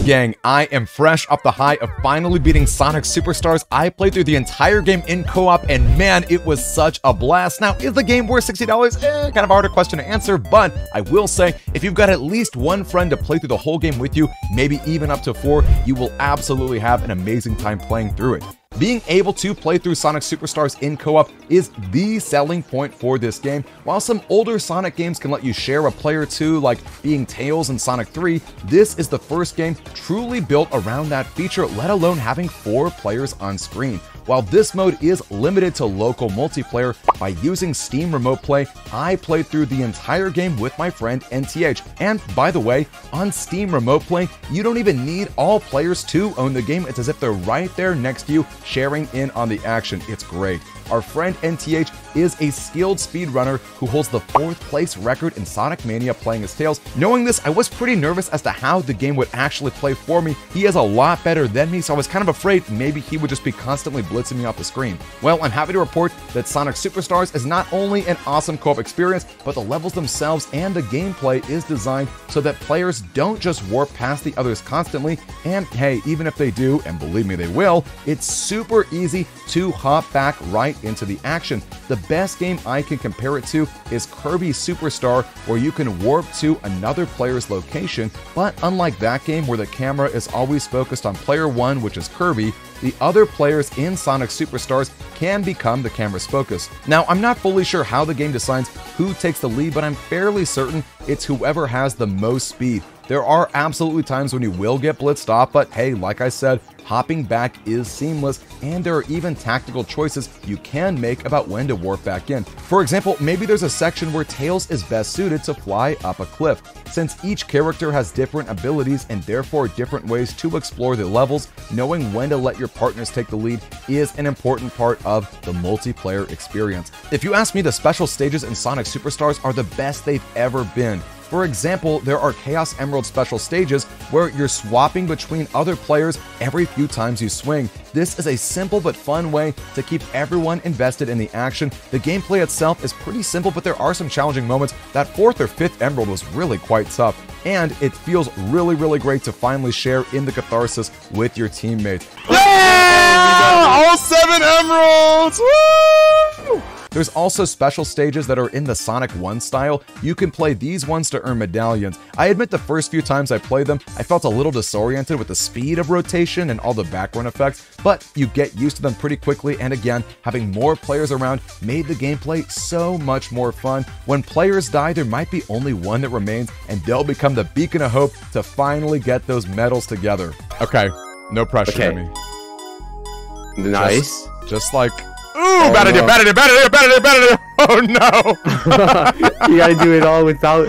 Gang, I am fresh off the high of finally beating Sonic Superstars. I played through the entire game in co-op, and man, it was such a blast. Now, is the game worth $60? Kind of a harder question to answer, but I will say, if you've got at least one friend to play through the whole game with you, maybe even up to 4, you will absolutely have an amazing time playing through it. Being able to play through Sonic Superstars in co-op is the selling point for this game. While some older Sonic games can let you share a player or two, like being Tails in Sonic 3, this is the first game truly built around that feature, let alone having 4 players on screen. While this mode is limited to local multiplayer, by using Steam Remote Play, I played through the entire game with my friend NTH. And by the way, on Steam Remote Play, you don't even need all players to own the game. It's as if they're right there next to you, sharing in on the action. It's great. Our friend NTH is a skilled speedrunner who holds the 4th place record in Sonic Mania playing as Tails. Knowing this, I was pretty nervous as to how the game would actually play for me. He is a lot better than me, so I was kind of afraid maybe he would just be constantly blitzing me off the screen. Well, I'm happy to report that Sonic Superstars is not only an awesome co-op experience, but the levels themselves and the gameplay is designed so that players don't just warp past the others constantly, and hey, even if they do, and believe me they will, it's super easy to hop back right into the action. The best game I can compare it to is Kirby Superstar, where you can warp to another player's location, but unlike that game where the camera is always focused on player 1, which is Kirby, the other players in Sonic Superstars can become the camera's focus. Now, I'm not fully sure how the game decides who takes the lead, but I'm fairly certain it's whoever has the most speed. There are absolutely times when you will get blitzed off, but hey, like I said, hopping back is seamless, and there are even tactical choices you can make about when to warp back in. For example, maybe there's a section where Tails is best suited to fly up a cliff. Since each character has different abilities and therefore different ways to explore the levels, knowing when to let your partners take the lead is an important part of the multiplayer experience. If you ask me, the special stages in Sonic Superstars are the best they've ever been. For example, there are Chaos Emerald special stages where you're swapping between other players every few times you swing. This is a simple but fun way to keep everyone invested in the action. The gameplay itself is pretty simple, but there are some challenging moments. That 4th or 5th Emerald was really quite tough, and it feels really great to finally share in the catharsis with your teammates. Yeah! All 7 emeralds! Woo! There's also special stages that are in the Sonic 1 style. You can play these ones to earn medallions. I admit the first few times I played them, I felt a little disoriented with the speed of rotation and all the background effects, but you get used to them pretty quickly, and again, having more players around made the gameplay so much more fun. When players die, there might be only one that remains, and they'll become the beacon of hope to finally get those medals together. Okay, no pressure, Demi. Nice. Just like... Ooh, bad idea. Oh no! You gotta do it all without...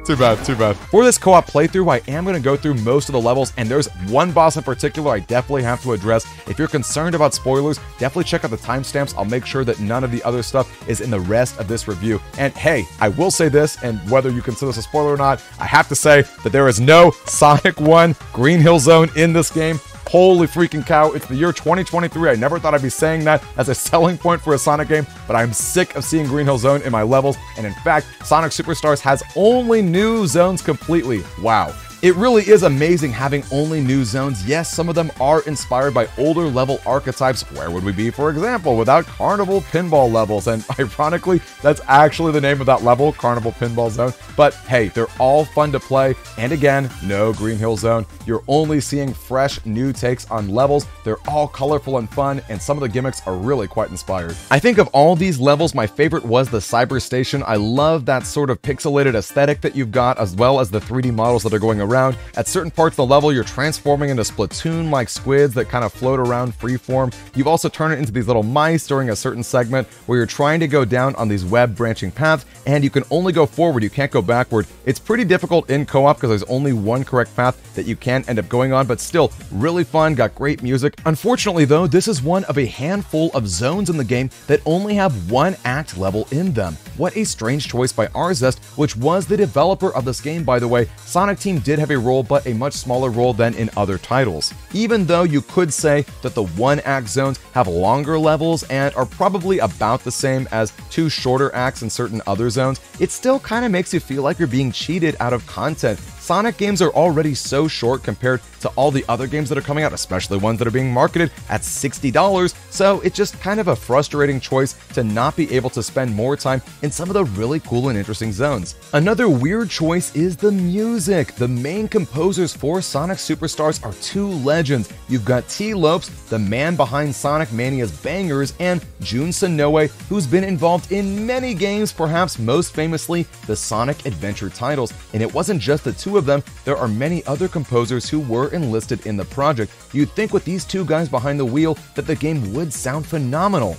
Too bad. For this co-op playthrough, I am going to go through most of the levels, and there's one boss in particular I definitely have to address. If you're concerned about spoilers, definitely check out the timestamps. I'll make sure that none of the other stuff is in the rest of this review. And hey, I will say this, and whether you consider this a spoiler or not, I have to say that there is no Sonic 1 Green Hill Zone in this game. Holy freaking cow, it's the year 2023. I never thought I'd be saying that as a selling point for a Sonic game, but I'm sick of seeing Green Hill Zone in my levels, and in fact, Sonic Superstars has only new zones completely. Wow. It really is amazing having only new zones. Yes, some of them are inspired by older level archetypes. Where would we be, for example, without Carnival Pinball levels? And ironically, that's actually the name of that level, Carnival Pinball Zone. But hey, they're all fun to play. And again, no Green Hill Zone. You're only seeing fresh new takes on levels. They're all colorful and fun, and some of the gimmicks are really quite inspired. I think of all these levels, my favorite was the Cyber Station. I love that sort of pixelated aesthetic that you've got, as well as the 3D models that are going around. At certain parts of the level, you're transforming into Splatoon-like squids that kind of float around freeform. You've also turned it into these little mice during a certain segment where you're trying to go down on these web branching paths, and you can only go forward, you can't go backward. It's pretty difficult in co-op because there's only one correct path that you can end up going on, but still really fun, got great music. Unfortunately though, this is one of a handful of zones in the game that only have one act level in them. What a strange choice by Arzest, which was the developer of this game, by the way. Sonic Team did have a role, but a much smaller role than in other titles. Even though you could say that the one-act zones have longer levels and are probably about the same as 2 shorter acts in certain other zones, it still kind of makes you feel like you're being cheated out of content. Sonic games are already so short compared to all the other games that are coming out, especially ones that are being marketed at $60, so it's just kind of a frustrating choice to not be able to spend more time in some of the really cool and interesting zones. Another weird choice is the music. The main composers for Sonic Superstars are two legends. You've got Lopes, the man behind Sonic Mania's bangers, and Senoue, who's been involved in many games, perhaps most famously the Sonic Adventure titles. And it wasn't just the two of them, there are many other composers who were enlisted in the project. You'd think with these two guys behind the wheel that the game would sound phenomenal.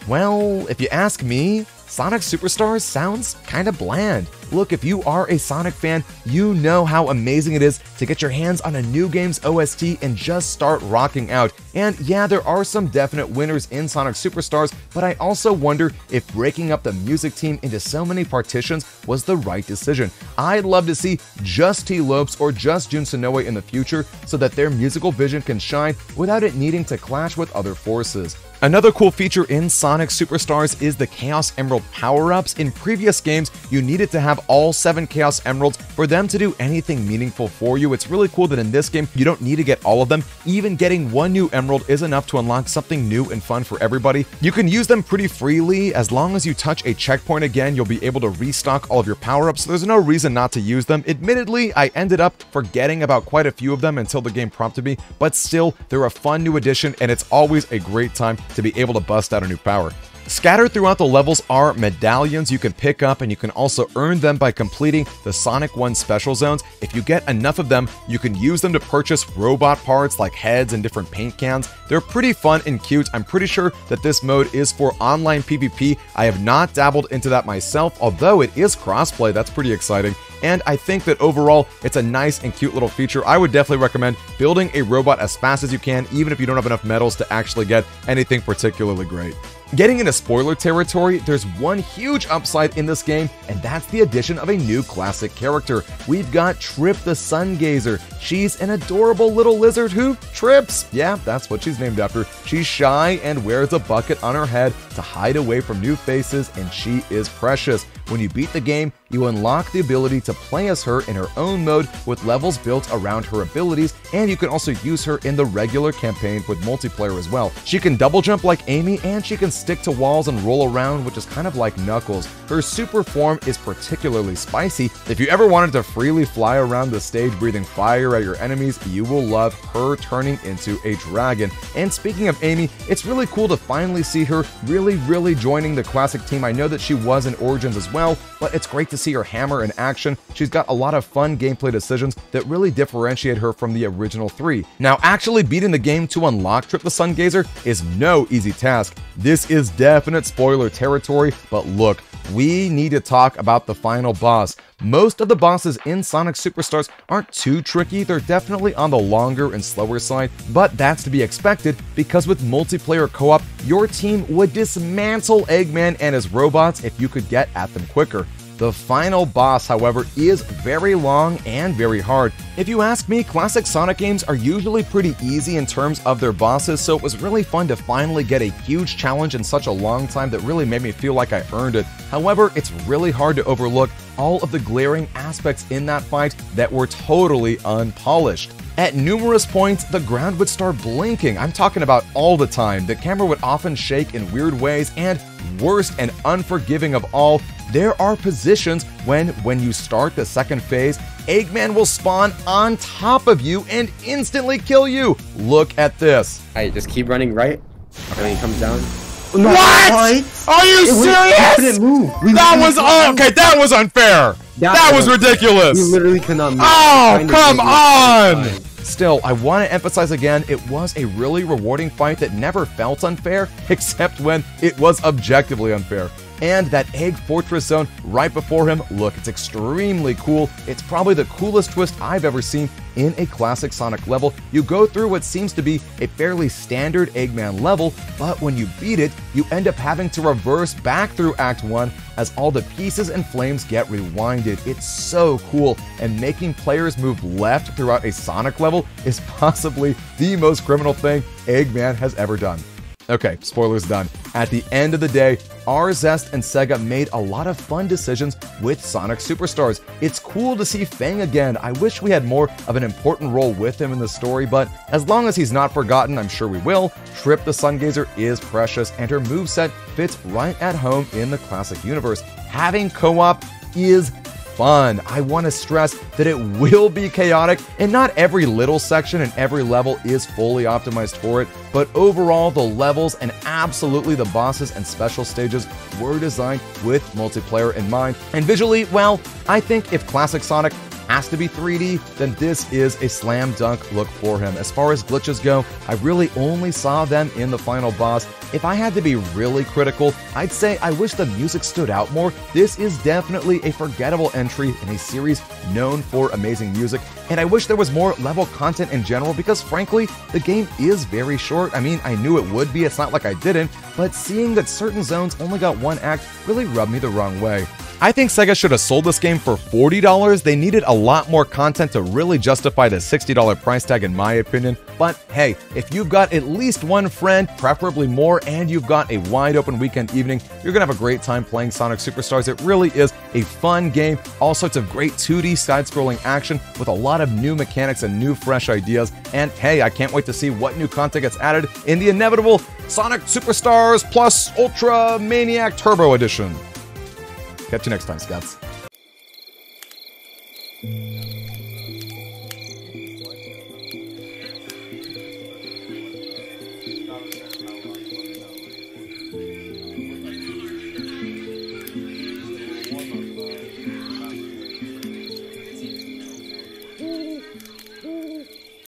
Well, if you ask me, Sonic Superstars sounds kinda bland. Look, if you are a Sonic fan, you know how amazing it is to get your hands on a new game's OST and just start rocking out. And yeah, there are some definite winners in Sonic Superstars, but I also wonder if breaking up the music team into so many partitions was the right decision. I'd love to see just Lopes or just Senoue in the future so that their musical vision can shine without it needing to clash with other forces. Another cool feature in Sonic Superstars is the Chaos Emerald power-ups. In previous games, you needed to have all 7 Chaos Emeralds for them to do anything meaningful for you. It's really cool that in this game, you don't need to get all of them. Even getting 1 new emerald is enough to unlock something new and fun for everybody. You can use them pretty freely. As long as you touch a checkpoint again, you'll be able to restock all of your power-ups, so there's no reason not to use them. Admittedly, I ended up forgetting about quite a few of them until the game prompted me, but still, they're a fun new addition, and it's always a great time to be able to bust out a new power. Scattered throughout the levels are medallions you can pick up, and you can also earn them by completing the Sonic 1 special zones. If you get enough of them, you can use them to purchase robot parts like heads and different paint cans. They're pretty fun and cute. I'm pretty sure that this mode is for online PvP. I have not dabbled into that myself, although it is crossplay. That's pretty exciting. And I think that overall, it's a nice and cute little feature. I would definitely recommend building a robot as fast as you can, even if you don't have enough medals to actually get anything particularly great. Getting into spoiler territory, there's one huge upside in this game, and that's the addition of a new classic character. We've got Trip the Sun Gazer. She's an adorable little lizard who trips. Yeah, that's what she's named after. She's shy and wears a bucket on her head to hide away from new faces, and she is precious. When you beat the game, you unlock the ability to play as her in her own mode with levels built around her abilities, and you can also use her in the regular campaign with multiplayer as well. She can double jump like Amy, and she can stick to walls and roll around, which is kind of like Knuckles. Her super form is particularly spicy. If you ever wanted to freely fly around the stage breathing fire at your enemies, you will love her turning into a dragon. And speaking of Amy, it's really cool to finally see her really joining the classic team. I know that she was in Origins as well, but it's great to see her hammer in action. She's got a lot of fun gameplay decisions that really differentiate her from the original 3. Now, actually beating the game to unlock Trip the Sun Gazer is no easy task. This is definite spoiler territory, but look, we need to talk about the final boss. Most of the bosses in Sonic Superstars aren't too tricky. They're definitely on the longer and slower side, but that's to be expected because with multiplayer co-op, your team would dismantle Eggman and his robots if you could get at them quicker. The final boss, however, is very long and very hard. If you ask me, classic Sonic games are usually pretty easy in terms of their bosses, so it was really fun to finally get a huge challenge in such a long time that really made me feel like I earned it. However, it's really hard to overlook all of the glaring aspects in that fight that were totally unpolished. At numerous points, the ground would start blinking. I'm talking about all the time. The camera would often shake in weird ways, and worst and unforgiving of all, there are positions when you start the second phase, Eggman will spawn on top of you and instantly kill you. Look at this. Alright, just keep running right, and when he comes down. What? Are you serious? We couldn't move. That was okay. That was unfair. That was ridiculous. We literally could not move. Oh, come on. Still, I want to emphasize again, it was a really rewarding fight that never felt unfair, except when it was objectively unfair. And that Egg Fortress zone right before him, look, it's extremely cool. It's probably the coolest twist I've ever seen in a classic Sonic level. You go through what seems to be a fairly standard Eggman level, but when you beat it, you end up having to reverse back through Act 1 as all the pieces and flames get rewinded. It's so cool, and making players move left throughout a Sonic level is possibly the most criminal thing Eggman has ever done. Okay, spoilers done. At the end of the day, Zest and Sega made a lot of fun decisions with Sonic Superstars. It's cool to see Fang again. I wish we had more of an important role with him in the story, but as long as he's not forgotten, I'm sure we will. Trip the Sun Gazer is precious, and her moveset fits right at home in the classic universe. Having co-op is fun. I want to stress that it will be chaotic, and not every little section and every level is fully optimized for it, but overall the levels and absolutely the bosses and special stages were designed with multiplayer in mind. And visually, well, I think if classic Sonic has to be 3D, then this is a slam dunk look for him. As far as glitches go, I really only saw them in the final boss. If I had to be really critical, I'd say I wish the music stood out more. This is definitely a forgettable entry in a series known for amazing music, and I wish there was more level content in general because frankly, the game is very short. I mean, I knew it would be, it's not like I didn't, but seeing that certain zones only got one act really rubbed me the wrong way. I think Sega should have sold this game for $40. They needed a lot more content to really justify the $60 price tag in my opinion. But hey, if you've got at least one friend, preferably more, and you've got a wide open weekend evening, you're gonna have a great time playing Sonic Superstars. It really is a fun game. All sorts of great 2D side-scrolling action with a lot of new mechanics and new fresh ideas. And hey, I can't wait to see what new content gets added in the inevitable Sonic Superstars Plus Ultra Maniac Turbo Edition. Catch you next time, Scouts.